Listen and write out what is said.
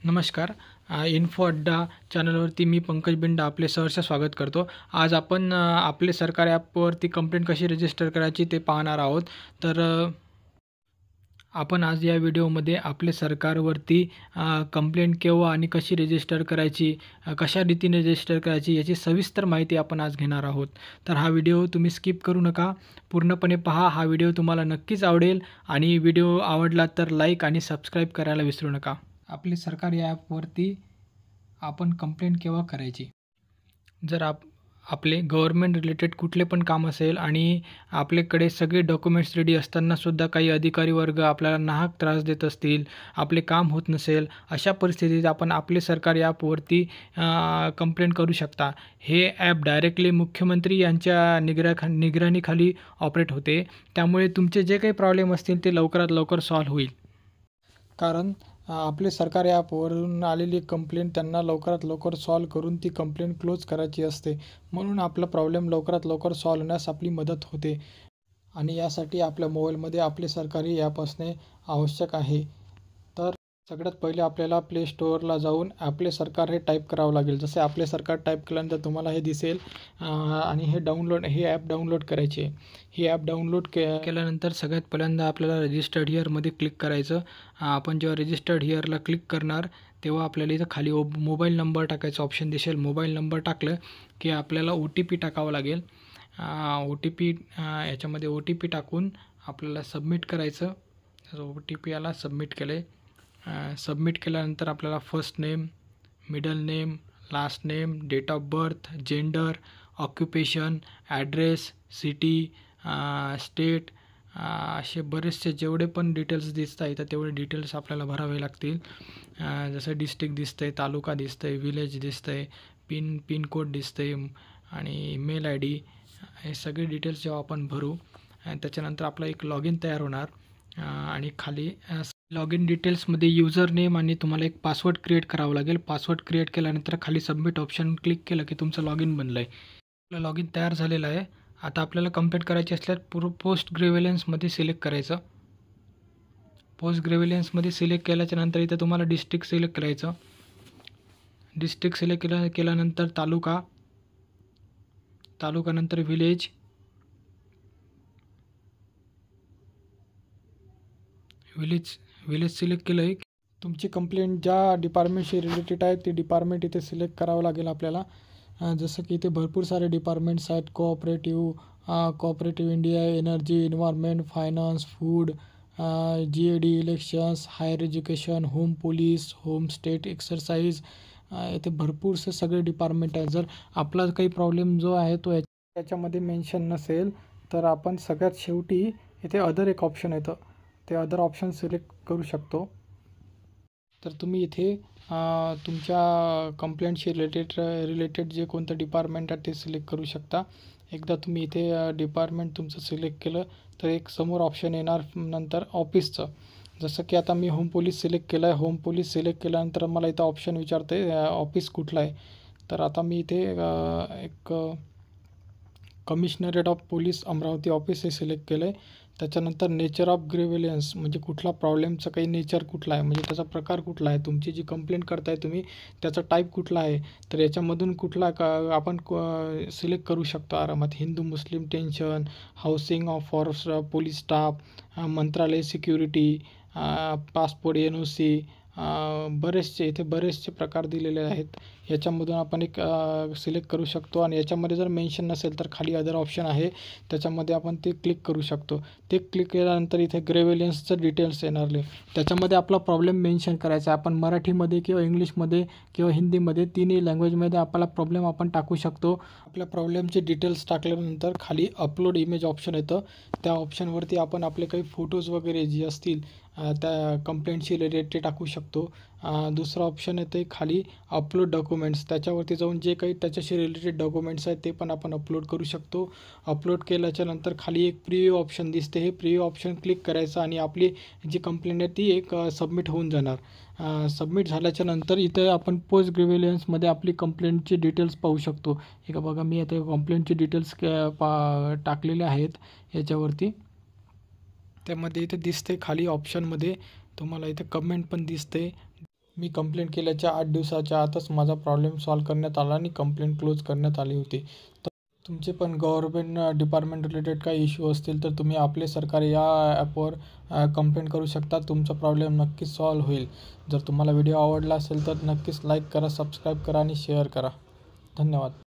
नमस्कार. इन्फो अड्डा चॅनलवरती मी पंकज बिंडा आपले सहर्ष स्वागत करतो. आज आपण आपले सरकार ॲपवरती कंप्लेंट कशी रजिस्टर करायची ते पाहणार आहोत. तर आपण आज या व्हिडिओमध्ये आपले सरकारवरती कंप्लेंट केव्हा आणि कशी रजिस्टर करायची, कशा रीतीने रजिस्टर करायची याची सविस्तर माहिती आपण आज घेणार आहोत. तर हा व्हिडिओ तुम्ही स्किप करू नका, पूर्णपणे पहा. हा व्हिडिओ तुम्हाला नक्कीच आवडेल आणि व्हिडिओ आवडला तर लाईक आणि सबस्क्राईब करायला विसरू नका. आपले सरकार या ॲपवरती आपण कंप्लेंट केव्हा करायची? जर आपले गव्हर्नमेंट रिलेटेड कुठले पण काम असेल आणि आपल्याकडे सगळे डॉक्युमेंट्स रेडी असतानासुद्धा काही अधिकारी वर्ग आपल्याला नाहक त्रास देत असतील, आपले काम होत नसेल, अशा परिस्थितीत आपण आपले सरकार या ॲपवरती कंप्लेंट करू शकता. हे ॲप डायरेक्टली मुख्यमंत्री यांच्या निगराणीखाली ऑपरेट होते. त्यामुळे तुमचे जे काही प्रॉब्लेम असतील ते लवकरात लवकर सॉल्व्ह होईल. कारण आपले सरकार ॲपवरून आलेली कंप्लेंट त्यांना लवकरात लवकर सॉल्व्ह करून ती कंप्लेंट क्लोज करायची असते. म्हणून आपला प्रॉब्लेम लवकरात लवकर सॉल्व्ह होण्यास आपली मदत होते आणि यासाठी आपल्या मोबाईलमध्ये आपले सरकारी ॲप असणे आवश्यक आहे. तर सगळ्यात पहिले आपल्याला प्ले स्टोअरला जाऊन आपले सरकार हे टाईप करावं लागेल. जसे आपले सरकार टाईप केल्यानंतर तुम्हाला हे दिसेल आणि हे ॲप डाउनलोड करायचे. हे ॲप डाउनलोड केल्यानंतर सगळ्यात पहिल्यांदा आपल्याला रजिस्टर्ड हिअरमध्ये क्लिक करायचं. आपण जेव्हा रजिस्टर्ड हिअरला क्लिक करणार तेव्हा आपल्याला इथं खाली मोबाईल नंबर टाकायचा ऑप्शन दिसेल. मोबाईल नंबर टाकलं की आपल्याला OTP टाकावं लागेल. OTP याच्यामध्ये OTP टाकून आपल्याला सबमिट करायचं. OTP याला सबमिट केले. सबमिट केल्यानंतर आपल्याला first name, middle name, last name, date of birth, gender, occupation, address, city, state, असे बरेचसे जेवढे पण डिटेल्स दिसत आहेत तेवढे डिटेल्स आपल्याला भरावे लागतील. जसं डिस्ट्रिक्ट दिसतं आहे, तालुका दिसतं आहे, विलेज दिसतं आहे, पिनकोड दिसतं आहे आणि मेल ID, हे सगळे डिटेल्स जेव्हा आपण भरू त्याच्यानंतर आपला एक लॉग इन तयार होणार आणि खाली लॉग इन डिटेल्समध्ये युजर नेम आणि तुम्हाला एक पासवर्ड क्रिएट करावं लागेल. पासवर्ड क्रिएट केल्यानंतर खाली सबमिट ऑप्शन क्लिक केलं की तुमचं लॉग इन बनलं आहे. आपलं लॉग इन तयार झालेलं आहे. आता आपल्याला कंप्लेंट करायची असल्यास पोस्ट ग्रेव्हिलन्समध्ये सिलेक्ट करायचं. पोस्ट ग्रेव्हिलन्समध्ये सिलेक्ट केल्याच्यानंतर इथं तुम्हाला डिस्ट्रिक्ट सिलेक्ट करायचं. डिस्ट्रिक्ट सिलेक्ट केल्यानंतर तालुकानंतर विलेज, सिलेक्ट केलं आहे. तुमची कंप्लेंट ज्या डिपार्टमेंटशी रिलेटेड आहे ते डिपार्टमेंट इथे सिलेक्ट करावं लागेल आपल्याला. जसं की इथे भरपूर सारे डिपार्टमेंट्स आहेत. Cooperative India, energy, environment, finance, food, GAD, elections, higher education, home police, home state exercise, इथे भरपूरसे सगळे डिपार्टमेंट आहेत. जर आपला काही प्रॉब्लेम जो आहे तो याच्यामध्ये मेन्शन नसेल तर आपण सगळ्यात शेवटी इथे अदर एक ऑप्शन येतं, ते अदर ऑप्शन सिलेक्ट करू शकतो. तर तुम्ही इथे तुमच्या कंप्लेंटशी रिलेटेड जे कोणतं डिपार्टमेंट आहे ते सिलेक्ट करू शकता. एकदा तुम्ही इथे डिपार्टमेंट तुमचं सिलेक्ट केलं तर एक समोर ऑप्शन येणार नंतर ऑफिसचं. जसं की आता मी होम पोलीस सिलेक्ट केलं आहे. होम पोलीस सिलेक्ट केल्यानंतर मला इथं ऑप्शन विचारते ऑफिस कुठलं आहे. तर आता मी इथे एक commissionerate of police Amravati office हे सिलेक्ट केलं आहे. त्याच्यानंतर नेचर ऑफ ग्रेव्हिलन्स म्हणजे कुठला प्रॉब्लेमचं काही नेचर कुठला आहे, म्हणजे त्याचा प्रकार कुठला आहे, तुमची जी कंप्लेंट करताय तुम्ही त्याचा टाईप कुठला आहे. तर याच्यामधून कुठला आपण सिलेक्ट करू शकतो आरामात. Hindu Muslim tension, housing of for police staff, Mantralaya security, passport, NOC, बरेचसे प्रकार दिलेले आहेत. याच्यामधून आपण एक सिलेक्ट करू शकतो आणि याच्यामध्ये जर मेन्शन नसेल तर खाली अदर ऑप्शन आहे त्याच्यामध्ये आपण ते क्लिक करू शकतो. ते क्लिक केल्यानंतर इथे ग्रेव्हिलन्सचं डिटेल्स येणार आहे. त्याच्यामध्ये आपला प्रॉब्लेम मेन्शन करायचा आहे. आपण मराठीमध्ये किंवा इंग्लिशमध्ये किंवा हिंदीमध्ये तिन्ही लँग्वेजमध्ये आपला प्रॉब्लेम आपण टाकू शकतो. आपल्या प्रॉब्लेमचे डिटेल्स टाकल्यानंतर खाली अपलोड इमेज ऑप्शन येतं. त्या ऑप्शनवरती आपण आपले काही फोटोज वगैरे जे असतील त्या कंप्लेंटशी रिलेटेड टाकू शकतो. दुसरा ऑप्शन येते खाली अपलोड डॉक्युमेंट्स, त्याच्यावरती जाऊन जे काही त्याच्याशी रिलेटेड डॉक्युमेंट्स आहेत ते पण आपण अपलोड करू शकतो. अपलोड केल्याच्यानंतर खाली एक प्रिव्ह्यू ऑप्शन दिसते. हे प्रिव्ह्यू ऑप्शन क्लिक करायचं आणि आपली जी कंप्लेंट आहे ती एक सबमिट होऊन जाणार. सबमिट झाल्याच्यानंतर इथे आपण पोस्ट ग्रेव्हिलन्समध्ये आपली कंप्लेंटचे डिटेल्स पाहू शकतो. हे बघा मी आता कंप्लेंटचे डिटेल्स टाकलेले आहेत याच्यावरती. त्यामध्ये इथे दिसते खाली ऑप्शनमध्ये तुम्हाला इथे कमेंट पण दिसते. मी कंप्लेंट केल्याच्या 8 दिवसाच्या आतच माझा प्रॉब्लेम सॉल्व्ह करण्यात आला आणि कंप्लेंट क्लोज करण्यात आली होती. तर तुमचे पण गव्हर्नमेंट डिपार्टमेंट रिलेटेड काही इश्यू असतील तर तुम्ही आपले सरकार या ॲपवर कंप्लेंट करू शकता. तुमचा प्रॉब्लेम नक्कीच सॉल्व्ह होईल. जर तुम्हाला व्हिडिओ आवडला असेल तर नक्कीच लाईक करा, सबस्क्राईब करा आणि शेअर करा. धन्यवाद.